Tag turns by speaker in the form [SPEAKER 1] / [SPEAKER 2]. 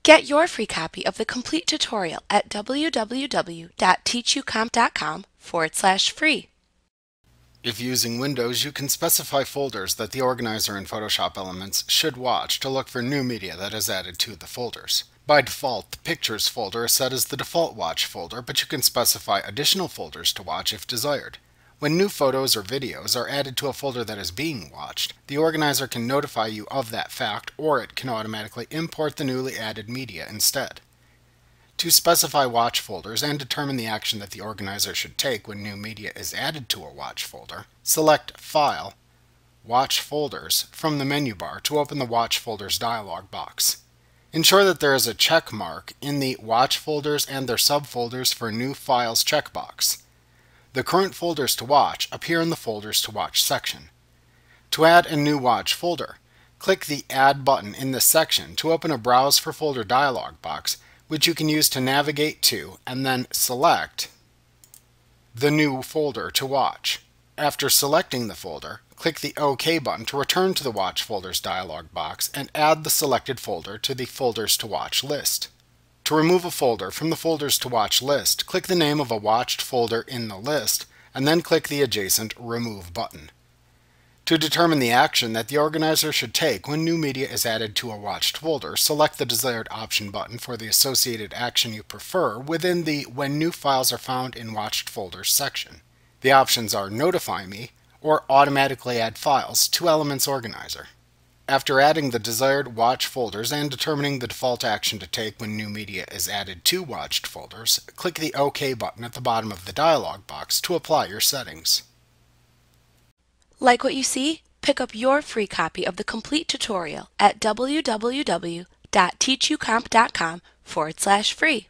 [SPEAKER 1] Get your free copy of the complete tutorial at www.teachucomp.com/free.
[SPEAKER 2] If using Windows, you can specify folders that the organizer in Photoshop Elements should watch to look for new media that is added to the folders. By default, the Pictures folder is set as the default watch folder, but you can specify additional folders to watch if desired. When new photos or videos are added to a folder that is being watched, the organizer can notify you of that fact, or it can automatically import the newly added media instead. To specify watch folders and determine the action that the organizer should take when new media is added to a watch folder, select File, Watch Folders from the menu bar to open the Watch Folders dialog box. Ensure that there is a check mark in the Watch Folders and their subfolders for New Files checkbox. The current folders to watch appear in the Folders to Watch section. To add a new watch folder, click the Add button in this section to open a Browse for Folder dialog box, which you can use to navigate to and then select the new folder to watch. After selecting the folder, click the OK button to return to the Watch Folders dialog box and add the selected folder to the Folders to Watch list. To remove a folder from the Folders to Watch list, click the name of a watched folder in the list, and then click the adjacent Remove button. To determine the action that the organizer should take when new media is added to a watched folder, select the desired option button for the associated action you prefer within the When New Files Are Found in Watched Folders section. The options are Notify Me or Automatically Add Files to Elements Organizer. After adding the desired watch folders and determining the default action to take when new media is added to watched folders, click the OK button at the bottom of the dialog box to apply your settings.
[SPEAKER 1] Like what you see? Pick up your free copy of the complete tutorial at www.teachucomp.com/free.